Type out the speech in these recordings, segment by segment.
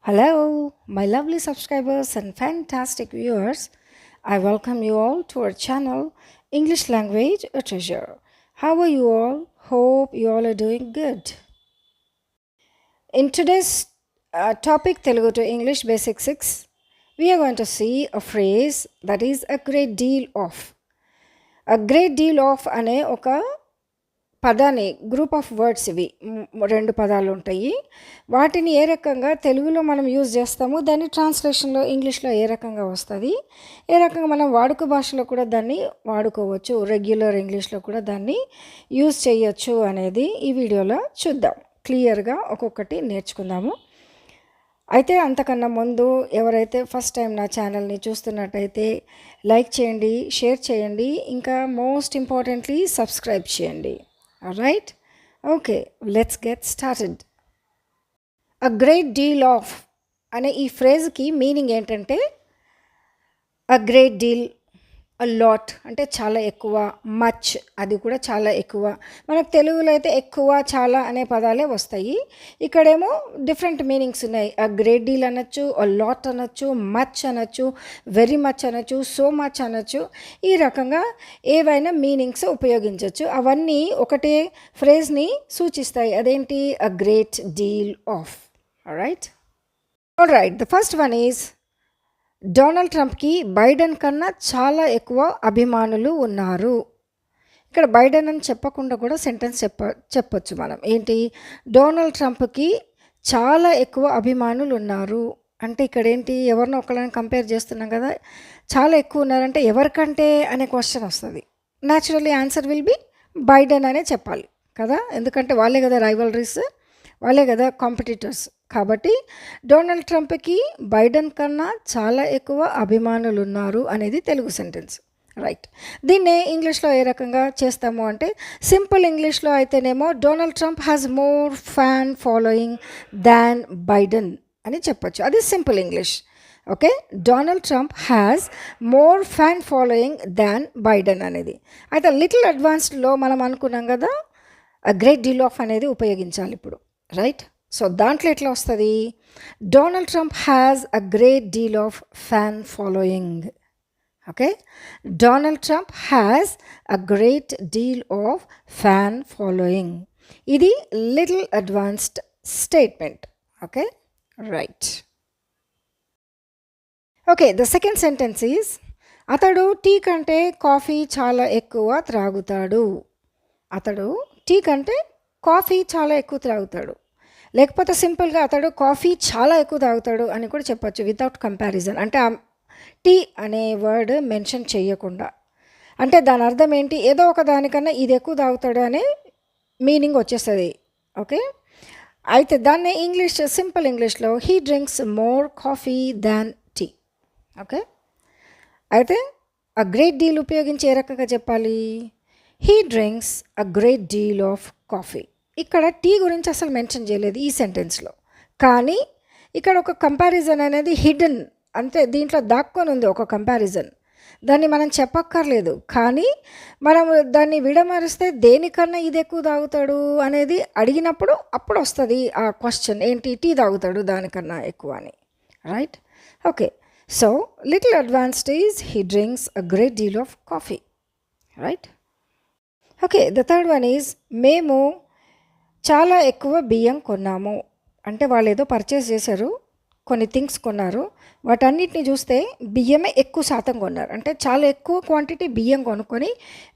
Hello, my lovely subscribers and fantastic viewers. I welcome you all to our channel, English Language a Treasure. How are you all? Hope you all are doing good. In today's topic, Telugu to English Basic 6, we are going to see a phrase that is a great deal of. A great deal of అనే ఒక పదాన్ని group of words ఇవి రెండు పదాలు ఉంటాయి. వాటిని ఏ రకంగా తెలుగులో మనం యూజ్ చేస్తాము, దాన్ని ట్రాన్స్లేషన్లో ఇంగ్లీష్లో ఏ రకంగా వస్తుంది, ఏ రకంగా మనం వాడుక భాషలో కూడా దాన్ని వాడుకోవచ్చు, రెగ్యులర్ ఇంగ్లీష్లో కూడా దాన్ని యూజ్ చేయొచ్చు అనేది ఈ వీడియోలో చూద్దాం. క్లియర్గా ఒక్కొక్కటి నేర్చుకుందాము. అయితే అంతకన్నా ముందు ఎవరైతే ఫస్ట్ టైం నా ఛానల్ని చూస్తున్నట్టయితే లైక్ చేయండి, షేర్ చేయండి, ఇంకా మోస్ట్ ఇంపార్టెంట్లీ సబ్స్క్రైబ్ చేయండి. Alright? Okay, let's get started. A great deal of అనే ఈ ఫ్రేజ్కి మీనింగ్ ఏంటంటే a great deal, a lot అంటే చాలా ఎక్కువ, మచ్ అది కూడా చాలా ఎక్కువ. మనకు తెలుగులో అయితే ఎక్కువ, చాలా అనే పదాలే వస్తాయి. ఇక్కడేమో డిఫరెంట్ మీనింగ్స్ ఉన్నాయి. a great deal అనొచ్చు, a lot అనొచ్చు, మచ్ అనొచ్చు, వెరీ మచ్ అనొచ్చు, సో మచ్ అనొచ్చు. ఈ రకంగా ఏవైనా మీనింగ్స్ ఉపయోగించవచ్చు. అవన్నీ ఒకటే ఫ్రేజ్ని సూచిస్తాయి. అదేంటి? a great deal of. Alright, the first one is Donald ట్రంప్కి బైడెన్ కన్నా చాలా ఎక్కువ అభిమానులు ఉన్నారు. ఇక్కడ బైడెన్ అని చెప్పకుండా కూడా సెంటెన్స్ చెప్పొచ్చు మనం. ఏంటి? డొనాల్డ్ ట్రంప్కి చాలా ఎక్కువ అభిమానులు ఉన్నారు అంటే ఇక్కడ ఏంటి? ఎవరినో ఒకళ్ళని కంపేర్ చేస్తున్నాం కదా, చాలా ఎక్కువ ఉన్నారంటే ఎవరికంటే అనే క్వశ్చన్ వస్తుంది. Naturally answer will be Biden అనే చెప్పాలి కదా, ఎందుకంటే వాళ్ళే కదా రైవలరీస్, వాళ్ళే కదా కాంపిటీటర్స్. కాబట్టి డొనాల్డ్ ట్రంప్కి బైడెన్ కన్నా చాలా ఎక్కువ అభిమానులు ఉన్నారు అనేది తెలుగు సెంటెన్స్. రైట్. దీన్నే ఇంగ్లీష్లో ఏ రకంగా చేస్తాము అంటే, సింపుల్ ఇంగ్లీష్లో అయితేనేమో Donald Trump has more fan following than Biden అని చెప్పొచ్చు. అది simple English. Okay, Donald Trump has more fan following than Biden అనేది. అయితే లిటిల్ అడ్వాన్స్డ్లో మనం అనుకున్నాం కదా, అ గ్రేట్ డీల్ ఆఫ్ అనేది ఉపయోగించాలి ఇప్పుడు. రైట్. సో దాంట్లో ఎట్లా వస్తుంది? Donald Trump has a great deal of fan following. Okay, Donald Trump has a great deal of fan following. ఇది little advanced statement. Okay, right. Okay, the second sentence is అతడు tea కంటే coffee చాలా ఎక్కువ త్రాగుతాడు. అతడు tea కంటే coffee చాలా ఎక్కువ త్రాగుతాడు. లేకపోతే సింపుల్గా అతడు కాఫీ చాలా ఎక్కువ తాగుతాడు అని కూడా చెప్పచ్చు వితౌట్ కంపారిజన్. అంటే టీ అనే వర్డ్ మెన్షన్ చేయకుండా. అంటే దాని అర్థం ఏంటి? ఏదో ఒక దానికన్నా ఇది ఎక్కువ తాగుతాడు అనే మీనింగ్ వచ్చేస్తుంది. ఓకే, అయితే దాన్ని ఇంగ్లీష్ సింపుల్ ఇంగ్లీష్లో he drinks more coffee than tea. Okay, అయితే అ గ్రేట్ డీల్ ఉపయోగించి ఏ రకంగా చెప్పాలి? He drinks a great deal of coffee. ఇక్కడ టీ గురించి అసలు మెన్షన్ చేయలేదు ఈ సెంటెన్స్లో, కానీ ఇక్కడ ఒక కంపారిజన్ అనేది హిడెన్, అంటే దీంట్లో దాక్కొని ఉంది ఒక కంపారిజన్. దాన్ని మనం చెప్పక్కర్లేదు, కానీ మనం దాన్ని విడమరిస్తే దేనికన్నా ఇది ఎక్కువ తాగుతాడు అనేది అడిగినప్పుడు అప్పుడు వస్తుంది ఆ క్వశ్చన్. ఏంటి? టీ తాగుతాడు దానికన్నా ఎక్కువ అని. Right. Okay, so little advanced is he drinks a great deal of coffee. Right. Okay, the third one is మేము చాలా ఎక్కువ బియ్యం కొన్నాము. అంటే వాళ్ళు ఏదో పర్చేస్ చేశారు, కొన్ని థింగ్స్ కొన్నారు, వాటన్నిటిని చూస్తే బియ్యమే ఎక్కువ శాతం కొన్నారు. అంటే చాలా ఎక్కువ క్వాంటిటీ బియ్యం కొనుక్కొని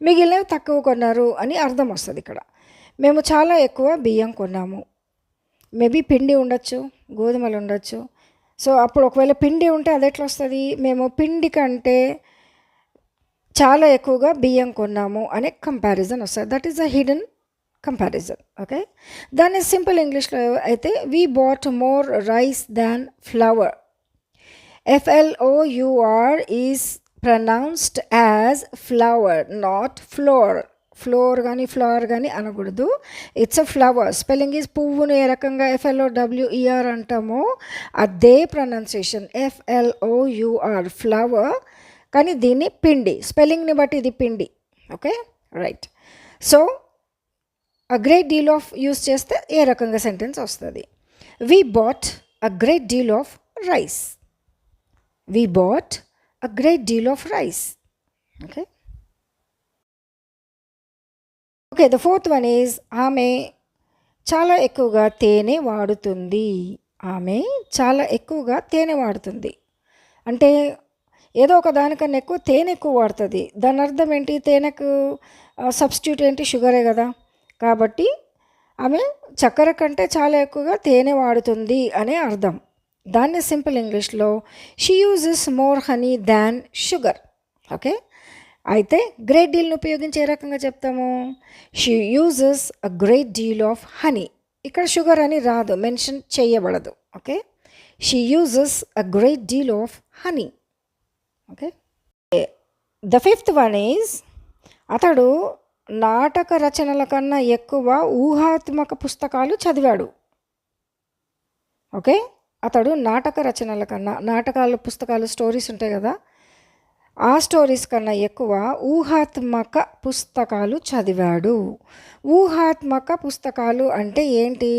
మిగిలినవి తక్కువ కొన్నారు అని అర్థం వస్తుంది ఇక్కడ. మేము చాలా ఎక్కువ బియ్యం కొన్నాము. మేబీ పిండి ఉండొచ్చు, గోధుమలు ఉండొచ్చు. సో అప్పుడు ఒకవేళ పిండి ఉంటే అది ఎట్లా వస్తుంది? మేము పిండి కంటే చాలా ఎక్కువగా బియ్యం కొన్నాము అనే కంపారిజన్ వస్తుంది. That is a hidden comparison. Okay, దాన్ని సింపుల్ ఇంగ్లీష్లో అయితే we bought more rice than flower. FLOUR is pronounced as flower, not floor. Floor కానీ ఫ్లవర్ కానీ అనకూడదు. It's a flower. Spelling is పువ్వును ఏ రకంగా FLOWER అంటామో అదే ప్రొనౌన్సియేషన్ FLOUR ఫ్లవర్. కానీ దీన్ని పిండి, స్పెల్లింగ్ని బట్టి ఇది పిండి. Okay, right. So a great deal of use చేస్తే ఏ రకంగా సెంటెన్స్ వస్తుంది? We bought a great deal of rice. We bought a great deal of rice. Okay. Okay, the fourth one is ఆమె చాలా ఎక్కువగా తేనె వాడుతుంది. ఆమె చాలా ఎక్కువగా తేనె వాడుతుంది. అంటే ఏదో ఒక దానికన్నా ఎక్కువ తేనె ఎక్కువ వాడుతుంది. దాని అర్థం ఏంటి? తేనెకు సబ్స్టిట్యూట్ ఏంటి? షుగరే కదా. కాబట్టి ఆమె చక్కెర కంటే చాలా ఎక్కువగా తేనె వాడుతుంది అనే అర్థం. దాన్ని సింపుల్ ఇంగ్లీష్లో she uses more honey than sugar. Okay. అయితే గ్రేట్ డీల్ని ఉపయోగించి ఏ రకంగా చెప్తాము? She uses a great deal of honey. ఇక్కడ షుగర్ అని రాదు, మెన్షన్ చేయబడదు. Okay. She uses a great deal of honey. Okay. The fifth one is అతడు నాటక రచనల కన్నా ఎక్కువ ఊహాత్మక పుస్తకాలు చదివాడు. ఓకే. అతడు నాటక రచనల కన్నా, నాటకాలు పుస్తకాలు స్టోరీస్ ఉంటాయి కదా, ఆ స్టోరీస్ కన్నా ఎక్కువ ఊహాత్మక పుస్తకాలు చదివాడు. ఊహాత్మక పుస్తకాలు అంటే ఏంటి?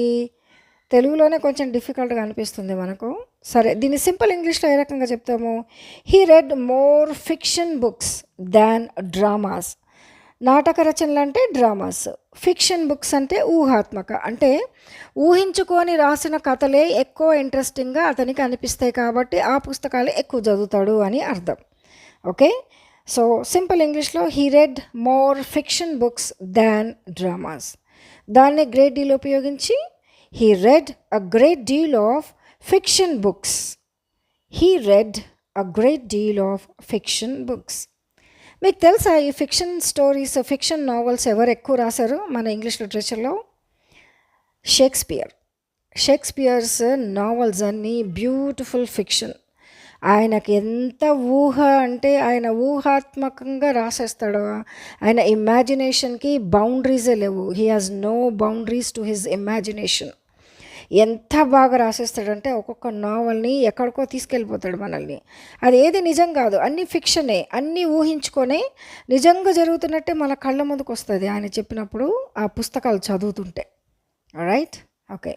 తెలుగులోనే కొంచెం డిఫికల్ట్గా అనిపిస్తుంది మనకు. సరే, దీన్ని సింపుల్ ఇంగ్లీష్లో ఏ రకంగా చెప్తాము? He red more fiction books than dramas. నాటక రచనలు అంటే డ్రామాస్, ఫిక్షన్ బుక్స్ అంటే ఊహాత్మక, అంటే ఊహించుకొని రాసిన కథలే ఎక్కువ ఇంట్రెస్టింగ్గా అతనికి అనిపిస్తాయి కాబట్టి ఆ పుస్తకాలు ఎక్కువ చదువుతాడు అని అర్థం. ఓకే. సో సింపుల్ ఇంగ్లీష్లో he red more fiction books than dramas. దాన్ని గ్రేట్ డీల్ ఉపయోగించి he read a great deal of fiction books. He read a great deal of fiction books. మీకు తెలుసా ఈ ఫిక్షన్ స్టోరీస్, ఫిక్షన్ నావెల్స్ ఎవరు ఎక్కువ రాశారు మన ఇంగ్లీష్ లిటరేచర్లో? షేక్స్పియర్స్ నావెల్స్ అన్నీ బ్యూటిఫుల్ ఫిక్షన్. ఆయనకి ఎంత ఊహ అంటే ఆయన ఊహాత్మకంగా రాసేస్తాడు. ఆయన ఇమాజినేషన్కి బౌండరీసే లేవు. He has no boundaries to his imagination. ఎంత బాగా రాసేస్తాడంటే ఒక్కొక్క నావల్ని ఎక్కడికో తీసుకెళ్ళిపోతాడు మనల్ని. అది ఏది నిజం కాదు, అన్నీ ఫిక్షనే, అన్నీ ఊహించుకొనే నిజంగా జరుగుతున్నట్టే మన కళ్ళ ముందుకు వస్తుంది ఆయన చెప్పినప్పుడు ఆ పుస్తకాలు చదువుతుంటే. Right. Okay.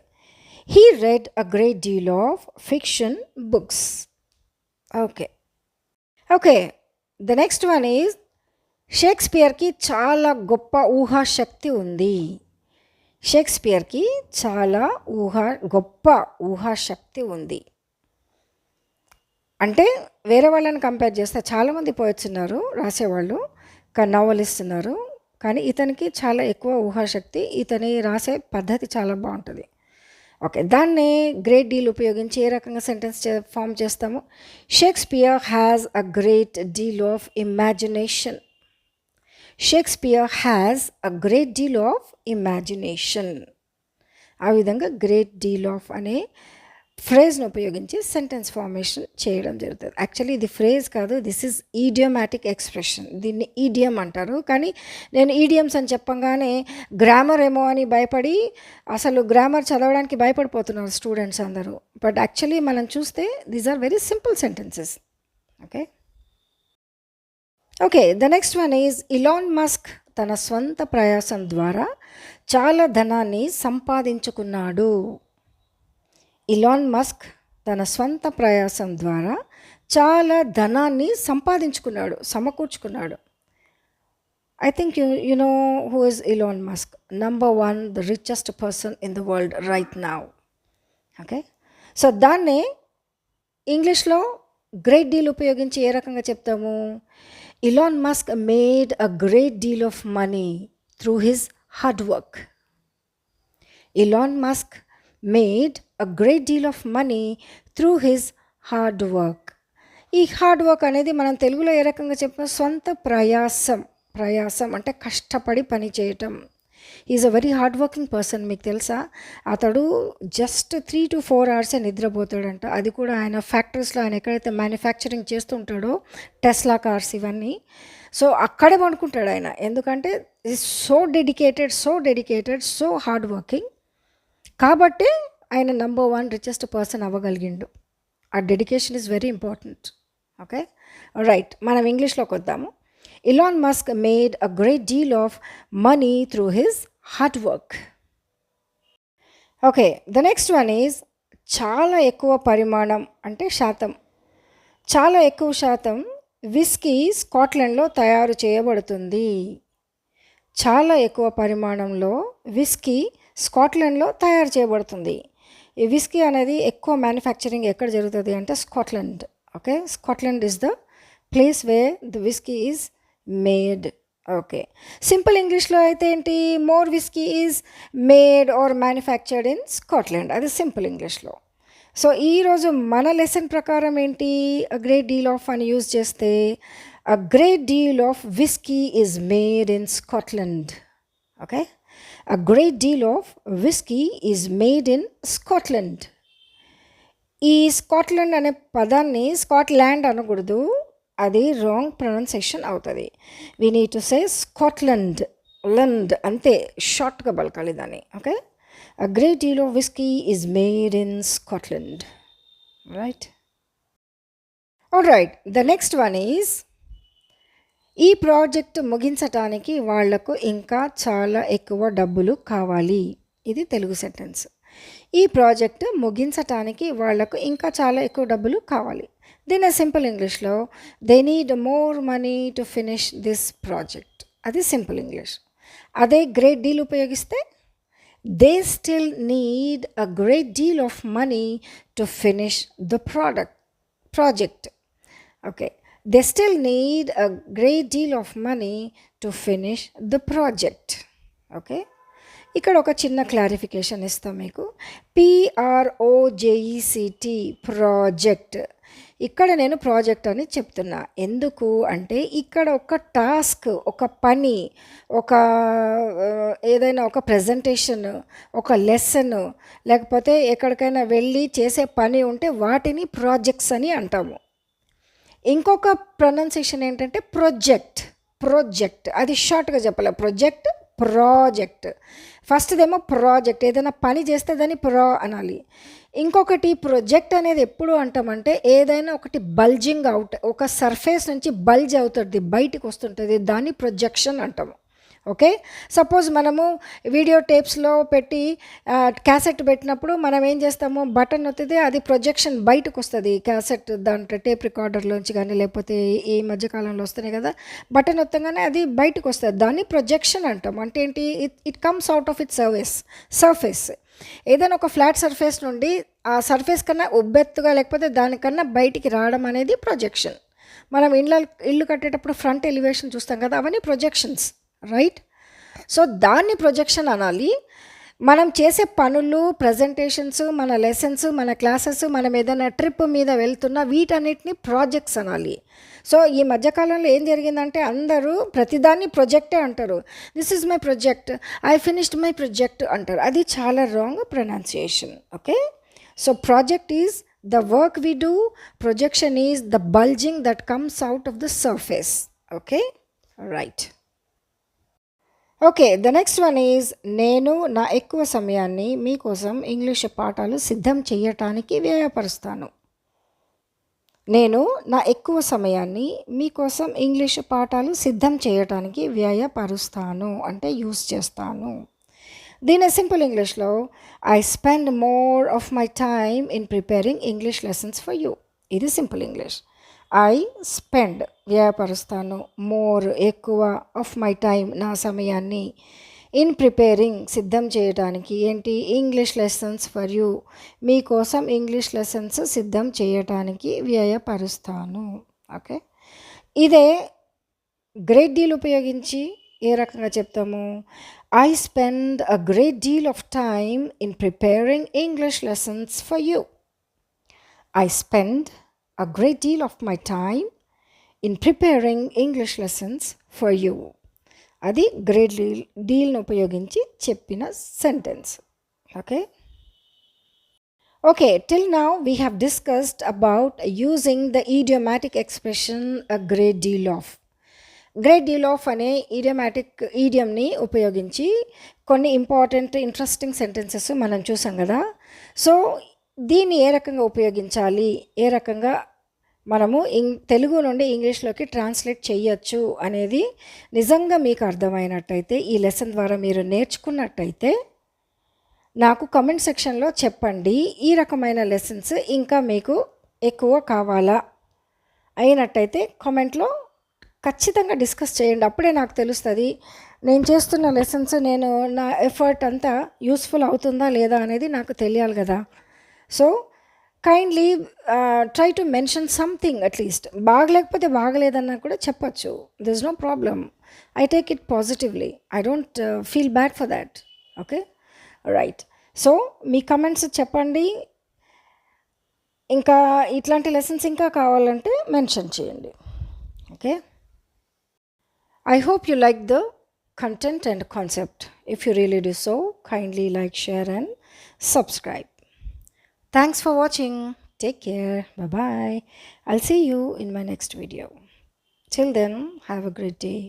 He read a great deal of fiction books. Okay. The next one is షేక్స్పియర్కి చాలా గొప్ప ఊహాశక్తి ఉంది. షేక్స్పియర్కి చాలా గొప్ప ఊహాశక్తి ఉంది. అంటే వేరే వాళ్ళని కంపేర్ చేస్తే చాలామంది పోయట్స్ ఉన్నారు రాసేవాళ్ళు, నవలిస్ట్ ఉన్నారు, కానీ ఇతనికి చాలా ఎక్కువ ఊహాశక్తి. ఇతని రాసే పద్ధతి చాలా బాగుంటుంది. ఓకే. దాన్నే గ్రేట్ డీల్ ఉపయోగించి ఏ రకంగా సెంటెన్స్ ఫామ్ చేస్తాము? Shakespeare has a great deal of imagination. Shakespeare has a great deal of imagination. ఆ విధంగా గ్రేట్ డీల్ ఆఫ్ అనే ఫ్రేజ్ను ఉపయోగించి సెంటెన్స్ ఫార్మేషన్ చేయడం జరుగుతుంది. యాక్చువల్లీ ఇది ఫ్రేజ్ కాదు, దిస్ ఈజ్ ఈడియోమాటిక్ ఎక్స్ప్రెషన్. దీన్ని ఈడియం అంటారు. కానీ నేను ఈడియమ్స్ అని చెప్పంగానే గ్రామర్ ఏమో అని భయపడి అసలు గ్రామర్ చదవడానికి భయపడిపోతున్నారు స్టూడెంట్స్ అందరూ. బట్ యాక్చువల్లీ మనం చూస్తే these are very simple sentences. Okay. The next one is Elon Musk తన స్వంత ప్రయాసం ద్వారా చాలా ధనాన్ని సంపాదించుకున్నాడు. ఇలాన్ మస్క్ తన స్వంత ప్రయాసం ద్వారా చాలా ధనాన్ని సమకూర్చుకున్నాడు. I think you know who is Elon Musk. Number 1 the richest person in the world right now. Okay. So దాన్నే ఇంగ్లీష్లో గ్రేట్ డీల్ ఉపయోగించి ఏ రకంగా చెప్తాము? Elon Musk made a great deal of money through his hard work. Elon Musk made a great deal of money through his hard work. ఈ hard work అనేది మనం తెలుగులో ఏ రకంగా చెప్పిన సొంత ప్రయాసం అంటే కష్టపడి పని చేయటం. Is a very hard working person. మీకు తెలుసా, అతడు జస్ట్ 3 to 4 hours నిద్రపోతాడంట. అది కూడా ఆయన ఫ్యాక్టరీస్లో, ఆయన ఎక్కడైతే మ్యానుఫ్యాక్చరింగ్ చేస్తుంటాడో టెస్లా కార్స్ ఇవన్నీ, సో అక్కడే పడుకుంటాడు ఆయన. ఎందుకంటే is so dedicated, so hard working. కాబట్టి ఆయన నంబర్ 1 రిచెస్ట్ పర్సన్ అవ్వగలిగిండు. ఆ dedication is very important. Okay. Right. మనం ఇంగ్లీష్లోకి వద్దాము. ఇలాన్ Musk made a great deal of money through his hard work. Okay. The next one is చాలా ఎక్కువ పరిమాణం అంటే శాతం, చాలా ఎక్కువ శాతం విస్కీ స్కాట్లాండ్లో తయారు చేయబడుతుంది. చాలా ఎక్కువ పరిమాణంలో విస్కీ స్కాట్లాండ్లో తయారు చేయబడుతుంది. ఈ విస్కీ అనేది ఎక్కువ మ్యానుఫ్యాక్చరింగ్ ఎక్కడ జరుగుతుంది అంటే Scotland. Okay, Scotland is the place where the whisky is made. Okay, simple ఇంగ్లీష్లో అయితే ఏంటి, more whisky is made or manufactured in Scotland. అది సింపుల్ ఇంగ్లీష్లో. సో ఈరోజు మన లెసన్ ప్రకారం ఏంటి, అ గ్రేట్ డీల్ ఆఫ్ అని యూజ్ చేస్తే a great deal of whisky is made in Scotland. Okay, a great deal of whisky is made in Scotland. ఈ Scotland అనే పదాన్ని స్కాట్లాండ్ అనకూడదు, అది రాంగ్ ప్రొనౌన్సియేషన్ అవుతుంది. We need to say Scotland, land అంతే, షార్ట్గా పలకాలి దాన్ని. Okay, a great deal of whiskey is made in Scotland. Right? Alright, the next one is, ఈ ప్రాజెక్ట్ ముగించటానికి వాళ్లకు ఇంకా చాలా ఎక్కువ డబ్బులు కావాలి. ఇది తెలుగు సెంటెన్స్. ఈ ప్రాజెక్ట్ ముగించటానికి వాళ్లకు ఇంకా చాలా ఎక్కువ డబ్బులు కావాలి. దీని సింపుల్ ఇంగ్లీష్లో they need more money to finish this project. అది సింపుల్ ఇంగ్లీష్. అదే గ్రేట్ డీల్ ఉపయోగిస్తే they still need a great deal of money to finish the project. Okay, they still need a great deal of money to finish the project. Okay, ఇక్కడ ఒక చిన్న clarification ఇస్తాం మీకు. PROJECT, project. ఇక్కడ నేను project అని చెప్తున్నా. ఎందుకు అంటే ఇక్కడ ఒక టాస్క్, ఒక పని, ఒక ఏదైనా ఒక ప్రజెంటేషన్, ఒక లెసన్, లేకపోతే ఎక్కడికైనా వెళ్ళి చేసే పని ఉంటే వాటిని ప్రాజెక్ట్స్ అని అంటాము. ఇంకొక ప్రొనౌన్సియేషన్ ఏంటంటే ప్రొజెక్ట్. అది షార్ట్గా చెప్పాలి. ప్రాజెక్ట్. ఫస్ట్దేమో ప్రాజెక్ట్, ఏదైనా పని చేస్తే దాన్ని అనాలి. ఇంకొకటి ప్రొజెక్ట్ అనేది ఎప్పుడు అంటామంటే ఏదైనా ఒకటి బల్జింగ్ అవుట్, ఒక సర్ఫేస్ నుంచి బల్జ్ అవుతుంది, బయటికి వస్తుంటుంది, దాన్ని ప్రొజెక్షన్ అంటాము. ఓకే, సపోజ్ మనము వీడియో టేప్స్లో పెట్టి క్యాసెట్ పెట్టినప్పుడు మనం ఏం చేస్తాము, బటన్ నొత్తితే అది ప్రొజెక్షన్ బయటకు వస్తుంది. క్యాసెట్ దాంట్లో టేప్ రికార్డర్లోంచి కానీ లేకపోతే ఈ మధ్యకాలంలో వస్తున్నాయి కదా, బటన్ నొత్తగానే అది బయటకు వస్తుంది, దాన్ని ప్రొజెక్షన్ అంటాం. అంటే ఏంటి, it comes out of it surface. ఏదైనా ఒక ఫ్లాట్ సర్ఫేస్ నుండి ఆ సర్ఫేస్ కన్నా ఉబ్బెత్తుగా లేకపోతే దానికన్నా బయటికి రావడం అనేది ప్రొజెక్షన్. మనం ఇల్లు కట్టేటప్పుడు ఫ్రంట్ ఎలివేషన్ చూస్తాం కదా, అవన్నీ ప్రొజెక్షన్స్, రైట్? సో దాన్ని ప్రొజెక్షన్ అనాలి. మనం చేసే పనులు, ప్రజెంటేషన్స్, మన లెసన్స్, మన క్లాసెస్, మనం ఏదైనా ట్రిప్ మీద వెళ్తున్నా వీటన్నిటిని ప్రాజెక్ట్స్ అనాలి. సో ఈ మధ్యకాలంలో ఏం జరిగిందంటే అందరూ ప్రతిదాన్ని ప్రొజెక్టే అంటారు. This is my project, I finished my project అంటారు. అది చాలా wrong pronunciation. Okay, so project is the work we do, projection is the bulging that comes out of the surface. Okay, right. Okay, the next one is, నేను నా ఎక్కువ సమయాన్ని మీకోసం English పాఠాలు సిద్ధం చేయటానికి వ్యయపరుస్తాను. నేను నా ఎక్కువ సమయాన్ని మీకోసం ఇంగ్లీష్ పాఠాలు సిద్ధం చేయటానికి వ్యయపరుస్తాను అంటే యూస్ చేస్తాను. దీని సింపుల్ ఇంగ్లీష్లో I spend more of my time in preparing English lessons for you. ఇది సింపుల్ ఇంగ్లీష్. ఐ స్పెండ్ వ్యయపరుస్తాను, మోర్ ఎక్కువ, ఆఫ్ మై టైమ్ నా సమయాన్ని, ఇన్ ప్రిపేరింగ్ సిద్ధం చేయడానికి ఏంటి, ఇంగ్లీష్ లెసన్స్ ఫర్ యూ మీకోసం ఇంగ్లీష్ లెసన్స్ సిద్ధం చేయటానికి వ్యయపరుస్తాను. ఓకే, ఇదే గ్రేట్ డీల్ ఉపయోగించి ఏ రకంగా చెప్తాము, I spend a great deal of time in preparing English lessons for you. I spend a great deal of my time in preparing English lessons for you. అది great డీల్ను ఉపయోగించి చెప్పిన sentence. Okay, till now we have discussed about using the idiomatic expression a great deal of. Great deal of అనే ఈడియంని ఉపయోగించి కొన్ని important interesting sentences మనం చూసాం కదా. So దీన్ని ఏ రకంగా ఉపయోగించాలి, ఏ రకంగా మనము తెలుగు నుండి ఇంగ్లీష్లోకి ట్రాన్స్లేట్ చేయొచ్చు అనేది నిజంగా మీకు అర్థమైనట్టయితే, ఈ లెసన్ ద్వారా మీరు నేర్చుకున్నట్టయితే నాకు కామెంట్ సెక్షన్లో చెప్పండి, ఈ రకమైన లెసన్స్ ఇంకా మీకు ఎక్కువ కావాలా అయినట్టయితే కామెంట్లో ఖచ్చితంగా డిస్కస్ చేయండి. అప్పుడే నాకు తెలుస్తుంది నేను చేస్తున్న లెసన్స్ నా ఎఫర్ట్ అంతా యూస్ఫుల్ అవుతుందా లేదా అనేది నాకు తెలియాలి కదా. So kindly try to mention something at least. బాగలేకపోతే బాగలేదన్నా కూడా చెప్పచ్చు. There is no problem. I take it positively. I don't feel bad for that. Okay, right. So మీ కమెంట్స్ చెప్పండి. ఇంకా ఇట్లాంటి లెసన్స్ ఇంకా కావాలంటే మెన్షన్ చేయండి. Okay, I hope you like the content and concept. If you really do so, kindly like, share and subscribe. Thanks for watching. Take care. Bye-bye. I'll see you in my next video. Till then, have a great day.